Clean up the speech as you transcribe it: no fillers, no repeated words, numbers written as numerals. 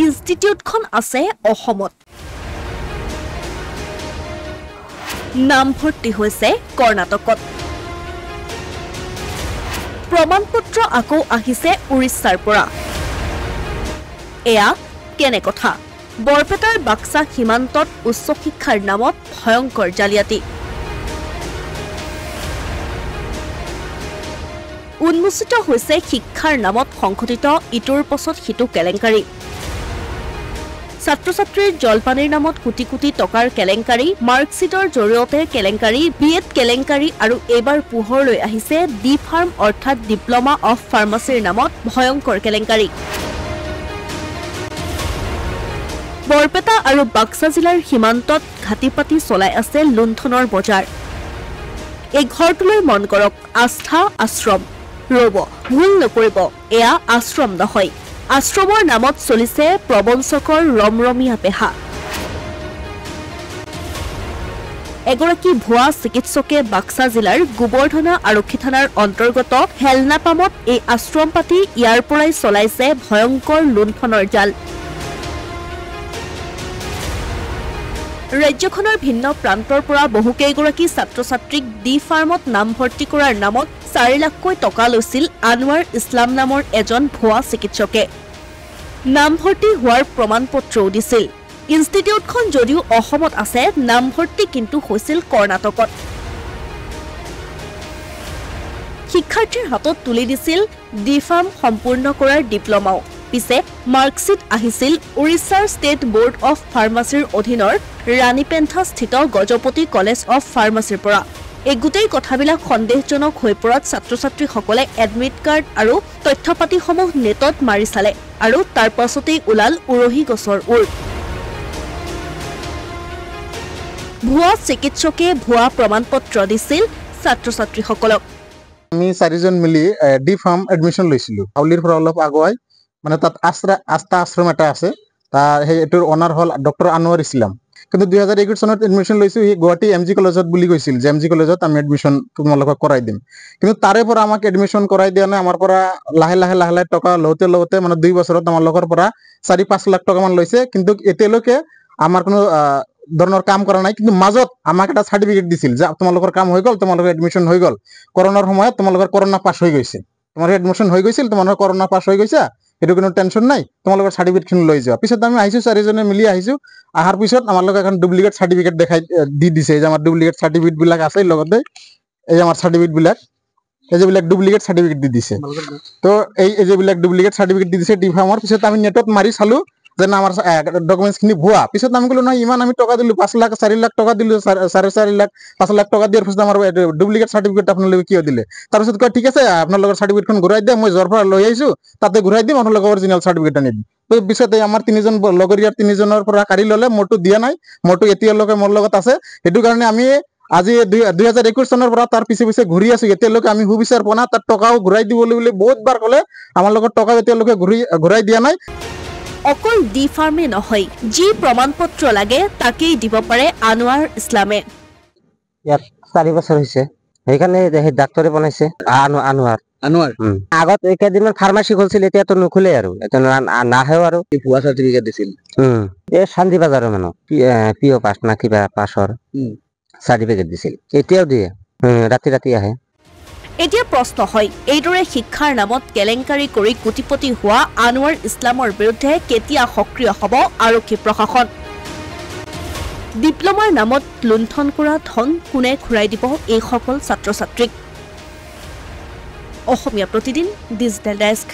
ইনষ্টিটিউটখন আছে অসমত নামভৰ্তি হৈছে কৰ্ণাটকত প্ৰমাণপত্ৰ আকৌ আহিছে উৰিষ্যাৰ পৰা এয়া কেনে কথা বৰপেটাৰ বাক্সা সীমান্তত উচ্চ শিক্ষাৰ নামত ভয়ংকৰ জালিয়াতি উন্মোচিত হৈছে শিক্ষাৰ নামত সংঘটিত ইটোৰ পাছত সিটো কেলেংকাৰী ছাত্ৰ-ছাত্ৰীৰ জলপানীৰ নামত কোটি কোটি টকাৰ কেলেংকাৰী মাৰ্কশ্বিটৰ জৰিয়তে কেলেংকাৰী বিএড কেলেংকাৰী আৰু এইবাৰ পোহৰলৈ আহিছে ডি ফাৰ্ম অৰ্থাৎ ডিপ্ল'মা অফ ফাৰ্মাচীৰ নামত ভয়ংকৰ কেলেংকাৰী বৰপেটা আৰু বাক্সা জিলাৰ সীমান্তত ঘাটিপাতি চলাই আছে লুণ্ঠনৰ বজাৰ এই ঘৰটোলৈ মন কৰক আস্থা আশ্ৰম ৰব ভুল নকৰিব এয়া আশ্ৰম নহয় আশ্ৰমৰ নামত চলিছে প্ৰবঞ্চকৰ ৰমৰমীয়া পেহা এগৰাকী ভুৱা চিকিৎসকে বাক্সা জিলাৰ গোবৰ্ধনা আৰক্ষী থানাৰ অন্তৰ্গত হেলনাপামত এই আশ্ৰম পাতি ইয়াৰ পৰাই চলাইছে ভয়ংকৰ লুণ্ঠনৰ জাল ৰাজ্যখনৰ ভিন্ন প্ৰান্তৰ পৰা বহুকেইগৰাকী ছাত্ৰ-ছাত্ৰীক ডি ফাৰ্মত নামভৰ্তি কৰাৰ নামত 4 লাখকৈ টকা লৈছিল আনোৱাৰ ইছলাম নামৰ এজন ভুৱা চিকিৎসকে নামভৰ্তি হোৱাৰ প্ৰমাণপত্ৰও দিছিল ইনষ্টিটিউটখন যদিও অসমত আছে নামভৰ্তি কিন্তু হৈছিল কৰ্ণাটকত শিক্ষাৰ্থীৰ হাতত তুলি দিছিল ডি ফাৰ্ম সম্পূৰ্ণ কৰাৰ ডিপ্ল'মাও পিছে মাৰ্কশ্বিট আহিছিল উৰিষ্যাৰ ষ্টেট বোৰ্ড অফ ফাৰ্মাচীৰ অধীনৰ ৰাণীপেণ্ঠা স্থিত গজপতি কলেজ অফ ফাৰ্মাচীৰ পৰা এই গোটেই কথাবিলাক সন্দেহজনক হৈ পৰাত ছাত্ৰ-ছাত্ৰীসকলে এডমিট কাৰ্ড আৰু তথ্যপাতিসমূহ নেটত মাৰি চালে আৰু তাৰ পাছতেই ওলাল উৰহি গছৰ উৰ ভুৱা চিকিৎসকে ভুৱা প্ৰমাণপত্ৰ দিছিল ছাত্ৰ-ছাত্ৰীসকলক আমি 4জন মিলি ডি ফাৰ্ম এডমিশ্যন লৈছিলোঁ হাউলিৰ পৰা অলপ আগুৱাই মানে তাত আস্থা আশ্ৰম এটা আছে তাৰ এইটোৰ অনাৰ হ'ল ডক্টৰ আনোৱাৰ ইছলাম কিন্তু 2021 চনত এডমিশ্যন লৈছোঁ সি গুৱাহাটী এম জি কলেজত বুলি কৈছিল যে এম জি কলেজত আমি এডমিশ্যন তোমালোকক কৰাই দিম কিন্তু তাৰে পৰা আমাক এডমিশ্যন কৰাই দিয়া নাই আমাৰ পৰা লাহে লাহে টকা লওঁতে মানে 2 বছৰত আমাৰ লগৰ পৰা 4-5 লাখ টকা মান লৈছে কিন্তু এতিয়ালৈকে আমাৰ কোনো ধৰণৰ কাম কৰা নাই কিন্তু মাজত আমাক এটা চাৰ্টিফিকেট দিছিল যে তোমালোকৰ কাম হৈ গ'ল তোমালোকৰ এডমিশ্যন হৈ গ'ল কৰোনাৰ সময়ত তোমালোকৰ কৰোনা পাছ হৈ গৈছে তোমাৰ এডমিশ্যন হৈ গৈছিল তোমালোকৰ কৰোনা পাছ হৈ গৈছে এটো কোনো টেনশন নাই তোমালোকৰ সাৰ্টিফিকেটখন লৈ যাও পিছত আমি আহিছো 4জনে মিলি আহিছো আহাৰ পিছত আমাৰ লগ এখন ডুপ্লিকেট সাৰ্টিফিকেট দেখাই দি দিছে যে আমাৰ ডুপ্লিকেট সাৰ্টিফিকেট বিলাক আছে লগতে এই আমাৰ সাৰ্টিফিকেট বিলাক এই যে বিলাক ডুপ্লিকেট সাৰ্টিফিকেট দি দিছে তো এই যে বিলাক ডুপ্লিকেট সাৰ্টিফিকেট দি দিছে ডি ফাৰ্মৰ পিছত আমি নেটত মাৰি চালো যে আমাৰ ডকুমেন্টছ খিনি ভুৱা পিছত আমি কলো নহয় ইমান আমি টকা দিলো 5 লাখ 4 লাখ টকা দিলো 4.5 লাখ 5 লাখ টকা দিয়াৰ পিছত আমাৰ ডুপ্লিকেট সাৰ্টিফিকেট আপোনালোকে কিয় দিলে তাৰ পিছত কয় ঠিক আছে আপোনালোকৰ সাৰ্টিফিকেটখন ঘূৰাই দিয়া মই জৰ পৰা লৈ আহিছো তাতে ঘূৰাই দিম আপোনালোকৰ অৰিজিনেল সাৰ্টিফিকেট আনি দিম তো পিছতে আমাৰ 3জন লগৰীয়াৰ 3জনৰ পৰা কাঢ়ি ললে মোৰটো দিয়া নাই মোৰটো এতিয়ালৈকে মোৰ লগত আছে সেইটো কাৰণে আমি আজি 2021 চনৰ পৰা তাৰ পিছে ঘূৰি আছো এতিয়ালৈকে আমি সুবিচাৰ পোৱা নাই তাৰ টকাও ঘূৰাই দিবলৈ বুলি বহুতবাৰ ক'লে আমাৰ লগত টকা এতিয়ালৈকে ঘূৰাই দিয়া নাই অকল ডি ফাৰ্মে নহয় যি প্ৰমাণপত্ৰ লাগে তাকেই দিব পাৰে আনোৱাৰ ইছলামে ইয়াত 4 বছৰ হৈছে সেইকাৰণে ডাক্তৰে বনাইছে আনোৱাৰ আগত একেদিন ফাৰ্মাসী খুলিছিল এতিয়া তো নুখুলে আৰু এটা নাহেও আৰু ভুৱা সাৰ্টিফিকেট দিছিল এই শান্তি বাজাৰৰ মানুহ পিও পাছ না কিবা পাছৰ সাৰ্টিফিকেট দিছিল এতিয়াও দিয়ে ৰাতি আহে এতিয়া প্ৰশ্ন হয় এইদৰে শিক্ষাৰ নামত কেলেংকাৰী কৰি কোটিপতি হোৱা আনোৱাৰ ইছলামৰ বিৰুদ্ধে কেতিয়া সক্ৰিয় হ'ব আৰক্ষী প্ৰশাসন ডিপ্ল'মাৰ নামত লুণ্ঠন কৰা ধন কোনে ঘূৰাই দিব এই সকল ছাত্ৰ-ছাত্ৰীক অসমীয়া প্ৰতিদিন ডিজিটেল ডেস্ক